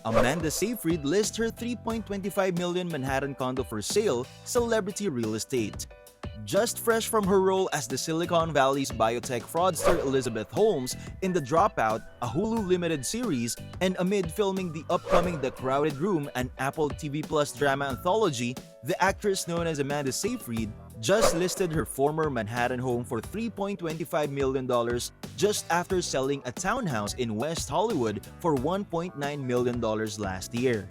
Amanda Seyfried lists her 3.25 million Manhattan condo for sale, celebrity real estate. Just fresh from her role as the Silicon Valley's biotech fraudster Elizabeth Holmes in the Dropout, a Hulu limited series, and amid filming the upcoming The Crowded Room, an Apple TV Plus drama anthology, the actress known as Amanda Seyfried just listed her former Manhattan home for $3.25 million just after selling a townhouse in West Hollywood for $1.9 million last year.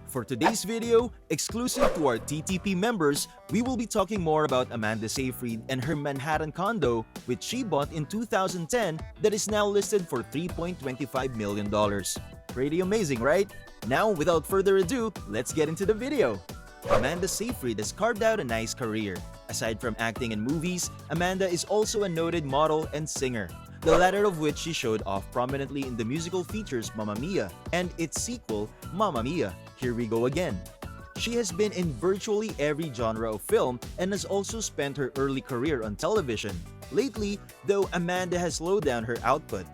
For today's video, exclusive to our TTP members, we will be talking more about Amanda Seyfried and her Manhattan condo, which she bought in 2010 that is now listed for $3.25 million. Pretty amazing, right? Now, without further ado, let's get into the video. Amanda Seyfried has carved out a nice career. Aside from acting in movies, Amanda is also a noted model and singer, the latter of which she showed off prominently in the musical features Mamma Mia and its sequel, Mamma Mia, Here We Go Again. She has been in virtually every genre of film and has also spent her early career on television. Lately, though, Amanda has slowed down her output.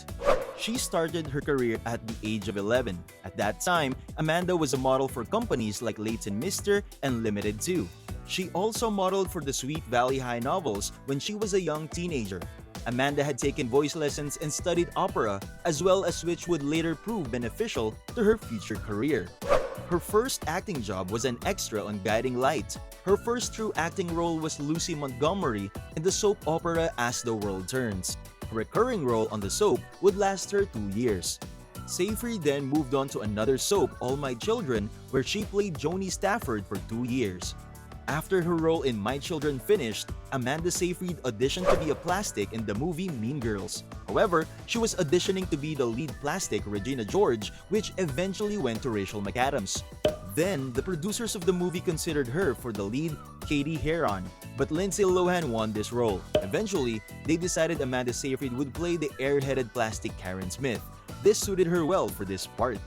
She started her career at the age of 11. At that time, Amanda was a model for companies like Leighton Mister and Limited 2. She also modeled for the Sweet Valley High novels when she was a young teenager. Amanda had taken voice lessons and studied opera, as well as which would later prove beneficial to her future career. Her first acting job was an extra on Guiding Light. Her first true acting role was Lucy Montgomery in the soap opera As the World Turns. A recurring role on the soap would last her 2 years. Seyfried then moved on to another soap, All My Children, where she played Joni Stafford for 2 years. After her role in My Children finished, Amanda Seyfried auditioned to be a plastic in the movie Mean Girls. However, she was auditioning to be the lead plastic Regina George, which eventually went to Rachel McAdams. Then, the producers of the movie considered her for the lead, Katie Heron, but Lindsay Lohan won this role. Eventually, they decided Amanda Seyfried would play the airheaded plastic Karen Smith. This suited her well for this part.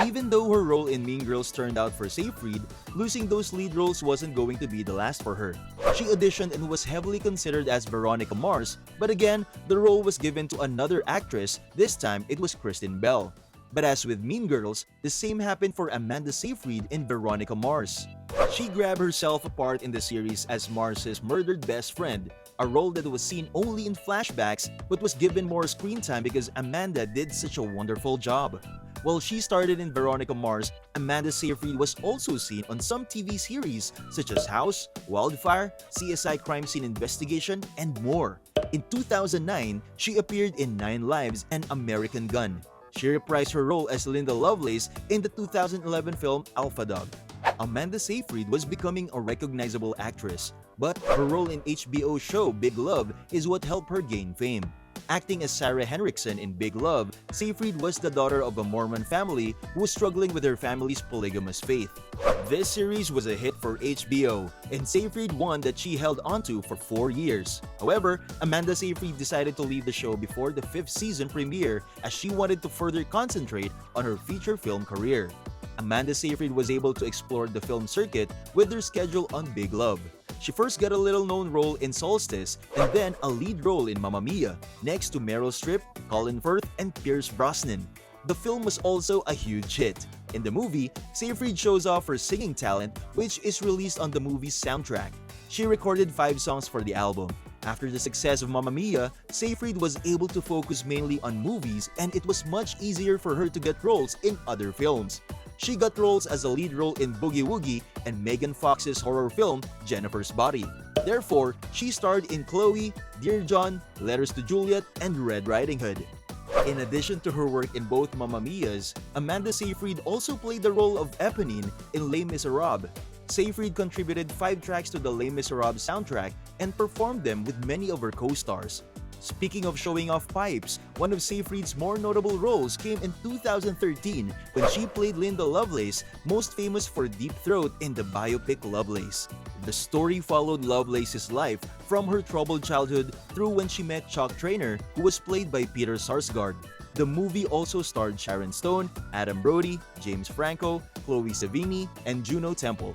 Even though her role in Mean Girls turned out for Seyfried, losing those lead roles wasn't going to be the last for her. She auditioned and was heavily considered as Veronica Mars, but again, the role was given to another actress, this time it was Kristen Bell. But as with Mean Girls, the same happened for Amanda Seyfried in Veronica Mars. She grabbed herself apart in the series as Mars's murdered best friend, a role that was seen only in flashbacks but was given more screen time because Amanda did such a wonderful job. While she started in Veronica Mars, Amanda Seyfried was also seen on some TV series such as House, Wildfire, CSI Crime Scene Investigation, and more. In 2009, she appeared in 9 Lives and American Gun. She reprised her role as Linda Lovelace in the 2011 film Alpha Dog. Amanda Seyfried was becoming a recognizable actress, but her role in HBO's show Big Love is what helped her gain fame. Acting as Sarah Henriksen in Big Love, Seyfried was the daughter of a Mormon family who was struggling with her family's polygamous faith. This series was a hit for HBO, and Seyfried won that she held onto for 4 years. However, Amanda Seyfried decided to leave the show before the 5th season premiere as she wanted to further concentrate on her feature film career. Amanda Seyfried was able to explore the film circuit with her schedule on Big Love. She first got a little-known role in Solstice and then a lead role in Mamma Mia, next to Meryl Streep, Colin Firth, and Pierce Brosnan. The film was also a huge hit. In the movie, Seyfried shows off her singing talent, which is released on the movie's soundtrack. She recorded 5 songs for the album. After the success of Mamma Mia, Seyfried was able to focus mainly on movies and it was much easier for her to get roles in other films. She got roles as a lead role in Boogie Woogie and Megan Fox's horror film Jennifer's Body. Therefore, she starred in Chloe, Dear John, Letters to Juliet, and Red Riding Hood. In addition to her work in both Mamma Mias, Amanda Seyfried also played the role of Eponine in Les Miserables. Seyfried contributed 5 tracks to the Les Miserables soundtrack and performed them with many of her co-stars. Speaking of showing off pipes, one of Seyfried's more notable roles came in 2013 when she played Linda Lovelace, most famous for Deep Throat in the biopic Lovelace. The story followed Lovelace's life from her troubled childhood through when she met Chuck Traynor, who was played by Peter Sarsgaard. The movie also starred Sharon Stone, Adam Brody, James Franco, Chloe Sevigny, and Juno Temple.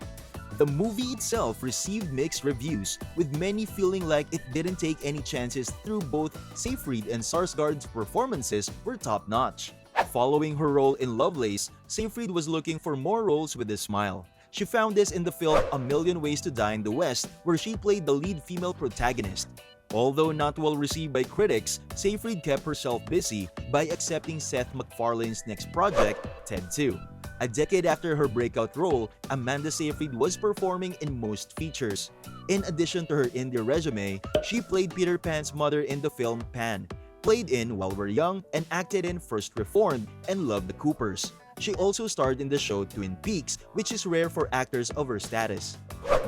The movie itself received mixed reviews, with many feeling like it didn't take any chances through both Seyfried and Sarsgaard's performances were top-notch. Following her role in Lovelace, Seyfried was looking for more roles with a smile. She found this in the film A Million Ways to Die in the West, where she played the lead female protagonist. Although not well received by critics, Seyfried kept herself busy by accepting Seth MacFarlane's next project, Ted 2. A decade after her breakout role, Amanda Seyfried was performing in most features. In addition to her indie resume, she played Peter Pan's mother in the film Pan, played in While We're Young, and acted in First Reformed and Love the Coopers. She also starred in the show Twin Peaks, which is rare for actors of her status.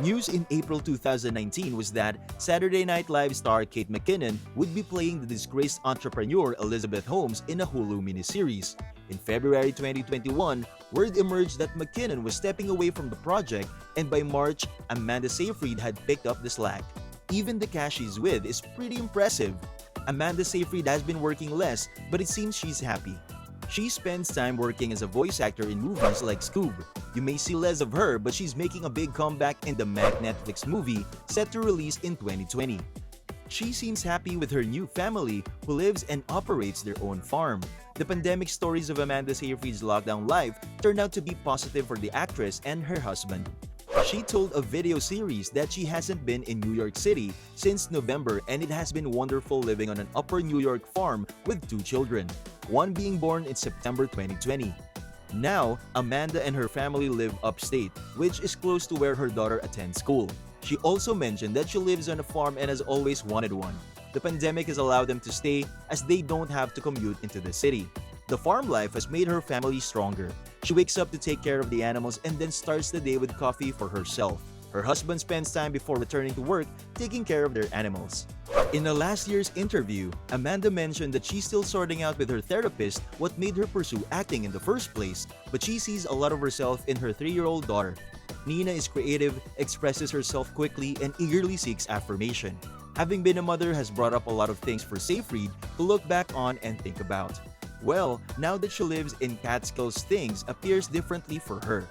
News in April 2019 was that Saturday Night Live star Kate McKinnon would be playing the disgraced entrepreneur Elizabeth Holmes in a Hulu miniseries. In February 2021, word emerged that McKinnon was stepping away from the project, and by March, Amanda Seyfried had picked up the slack. Even the cash she's with is pretty impressive. Amanda Seyfried has been working less, but it seems she's happy. She spends time working as a voice actor in movies like Scoob. You may see less of her, but she's making a big comeback in the Mac Netflix movie set to release in 2020. She seems happy with her new family, who lives and operates their own farm. The pandemic stories of Amanda Seyfried's lockdown life turned out to be positive for the actress and her husband. She told a video series that she hasn't been in New York City since November, and it has been wonderful living on an upper New York farm with 2 children, one being born in September 2020. Now, Amanda and her family live upstate, which is close to where her daughter attends school. She also mentioned that she lives on a farm and has always wanted one. The pandemic has allowed them to stay as they don't have to commute into the city. The farm life has made her family stronger. She wakes up to take care of the animals and then starts the day with coffee for herself. Her husband spends time before returning to work taking care of their animals. In a last year's interview, Amanda mentioned that she's still sorting out with her therapist what made her pursue acting in the first place, but she sees a lot of herself in her 3-year-old daughter. Nina is creative, expresses herself quickly, and eagerly seeks affirmation. Having been a mother has brought up a lot of things for Seyfried to look back on and think about. Well, now that she lives in Catskills, things appears differently for her.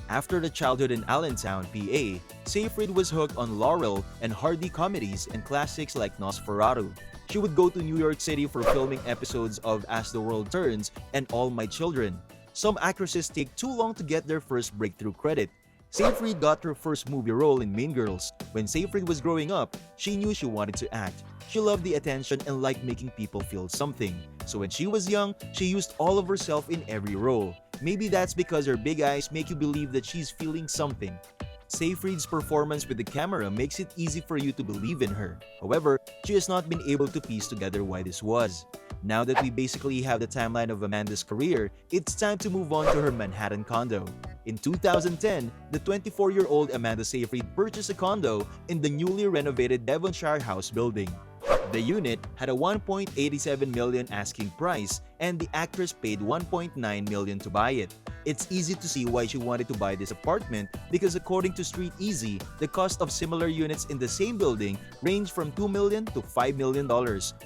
After the childhood in Allentown, PA, Seyfried was hooked on Laurel and Hardy comedies and classics like Nosferatu. She would go to New York City for filming episodes of As the World Turns and All My Children. Some actresses take too long to get their first breakthrough credit. Seyfried got her first movie role in Mean Girls. When Seyfried was growing up, she knew she wanted to act. She loved the attention and liked making people feel something. So when she was young, she used all of herself in every role. Maybe that's because her big eyes make you believe that she's feeling something. Seyfried's performance with the camera makes it easy for you to believe in her. However, she has not been able to piece together why this was. Now that we basically have the timeline of Amanda's career, it's time to move on to her Manhattan condo. In 2010, the 24-year-old Amanda Seyfried purchased a condo in the newly renovated Devonshire House building. The unit had a $1.87 million asking price, and the actress paid $1.9 million to buy it. It's easy to see why she wanted to buy this apartment because according to Street Easy, the cost of similar units in the same building range from $2 million to $5 million,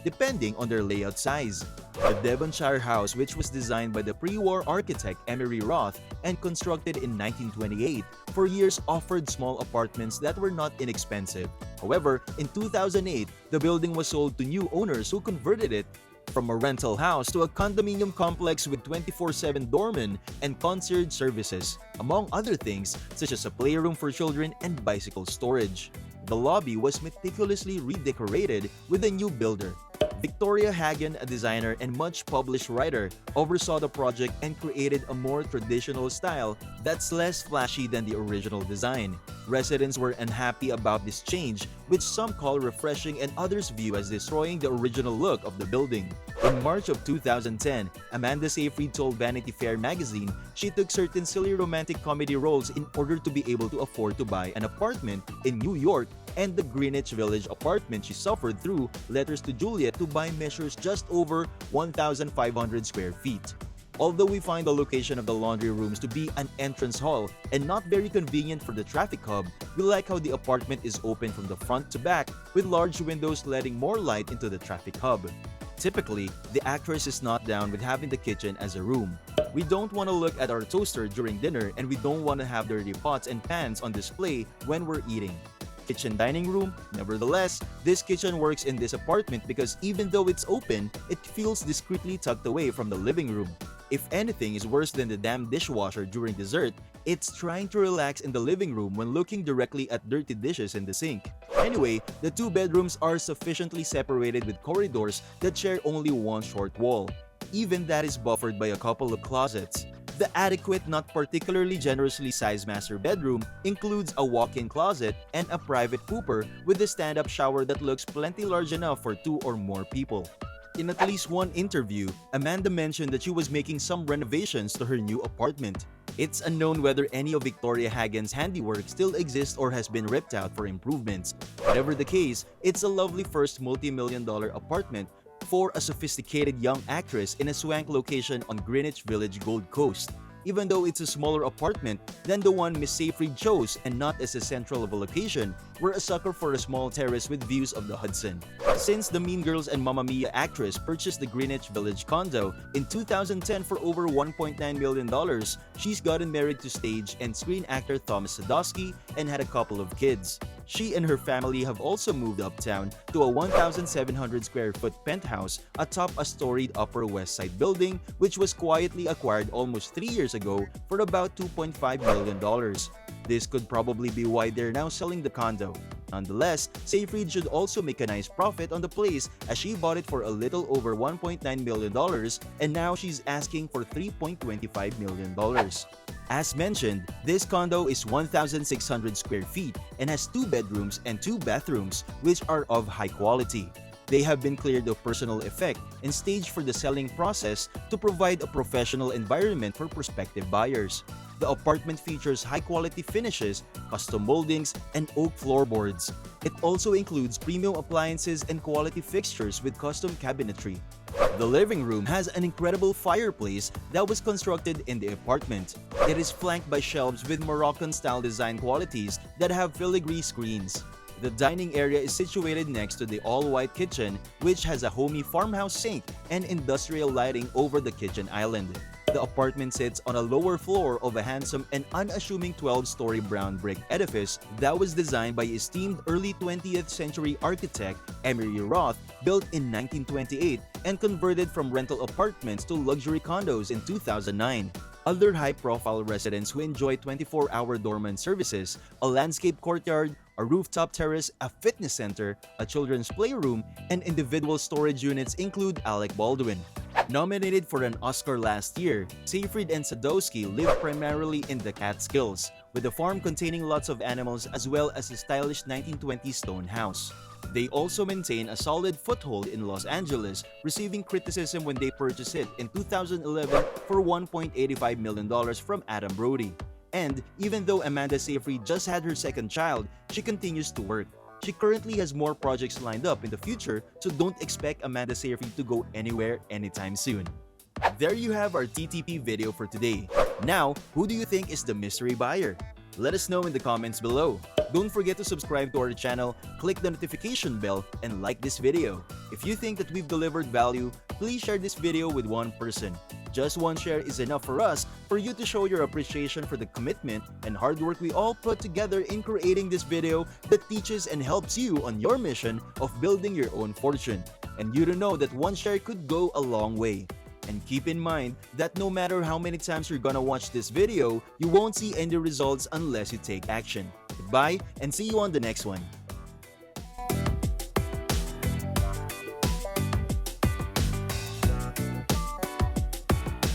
depending on their layout size. The Devonshire House, which was designed by the pre-war architect Emery Roth and constructed in 1928, for years offered small apartments that were not inexpensive. However, in 2008, the building was sold to new owners who converted it from a rental house to a condominium complex with 24/7 doorman and concierge services, among other things such as a playroom for children and bicycle storage. The lobby was meticulously redecorated with a new builder. Victoria Hagen, a designer and much-published writer, oversaw the project and created a more traditional style that's less flashy than the original design. Residents were unhappy about this change, which some call refreshing and others view as destroying the original look of the building. In March of 2010, Amanda Seyfried told Vanity Fair magazine she took certain silly romantic comedy roles in order to be able to afford to buy an apartment in New York, and the Greenwich Village apartment she suffered through letters to Juliet to buy measures just over 1,500 square feet. Although we find the location of the laundry rooms to be an entrance hall and not very convenient for the traffic hub, we like how the apartment is open from the front to back with large windows letting more light into the traffic hub. Typically, the actress is not down with having the kitchen as a room. We don't want to look at our toaster during dinner, and we don't want to have dirty pots and pans on display when we're eating. Kitchen dining room. Nevertheless, this kitchen works in this apartment because even though it's open, it feels discreetly tucked away from the living room. If anything is worse than the damn dishwasher during dessert, it's trying to relax in the living room when looking directly at dirty dishes in the sink. Anyway, the two bedrooms are sufficiently separated with corridors that share only one short wall. Even that is buffered by a couple of closets. The adequate, not particularly generously sized master bedroom includes a walk-in closet and a private pooper with a stand-up shower that looks plenty large enough for 2 or more people. In at least one interview, Amanda mentioned that she was making some renovations to her new apartment. It's unknown whether any of Victoria Hagen's handiwork still exists or has been ripped out for improvements. Whatever the case, it's a lovely first multi-million-dollar apartment for a sophisticated young actress in a swank location on Greenwich Village, Gold Coast. Even though it's a smaller apartment than the one Miss Seyfried chose and not as a central of a location, we're a sucker for a small terrace with views of the Hudson. Since the Mean Girls and Mamma Mia actress purchased the Greenwich Village condo in 2010 for over $1.9 million, she's gotten married to stage and screen actor Thomas Sadoski and had a couple of kids. She and her family have also moved uptown to a 1,700 square foot penthouse atop a storied Upper West Side building which was quietly acquired almost 3 years ago for about $2.5 million. This could probably be why they're now selling the condo. Nonetheless, Seyfried should also make a nice profit on the place as she bought it for a little over $1.9 million and now she's asking for $3.25 million. As mentioned, this condo is 1,600 square feet and has 2 bedrooms and 2 bathrooms which are of high quality. They have been cleared of personal effect and staged for the selling process to provide a professional environment for prospective buyers. The apartment features high-quality finishes, custom moldings, and oak floorboards. It also includes premium appliances and quality fixtures with custom cabinetry. The living room has an incredible fireplace that was constructed in the apartment. It is flanked by shelves with Moroccan-style design qualities that have filigree screens. The dining area is situated next to the all-white kitchen, which has a homey farmhouse sink and industrial lighting over the kitchen island. The apartment sits on a lower floor of a handsome and unassuming 12-story brown brick edifice that was designed by esteemed early 20th century architect Emery Roth, built in 1928 and converted from rental apartments to luxury condos in 2009. Other high-profile residents who enjoy 24-hour doorman services, a landscape courtyard, a rooftop terrace, a fitness center, a children's playroom, and individual storage units include Alec Baldwin. Nominated for an Oscar last year, Seyfried and Sadoski live primarily in the Catskills, with a farm containing lots of animals as well as a stylish 1920s stone house. They also maintain a solid foothold in Los Angeles, receiving criticism when they purchased it in 2011 for $1.85 million from Adam Brody. And even though Amanda Seyfried just had her second child, she continues to work. She currently has more projects lined up in the future, so don't expect Amanda Seyfried to go anywhere anytime soon. There you have our TTP video for today. Now, who do you think is the mystery buyer? Let us know in the comments below. Don't forget to subscribe to our channel, click the notification bell, and like this video. If you think that we've delivered value, please share this video with one person. Just one share is enough for us for you to show your appreciation for the commitment and hard work we all put together in creating this video that teaches and helps you on your mission of building your own fortune. And you to know that one share could go a long way. And keep in mind that no matter how many times you're gonna watch this video, you won't see any results unless you take action. Goodbye and see you on the next one.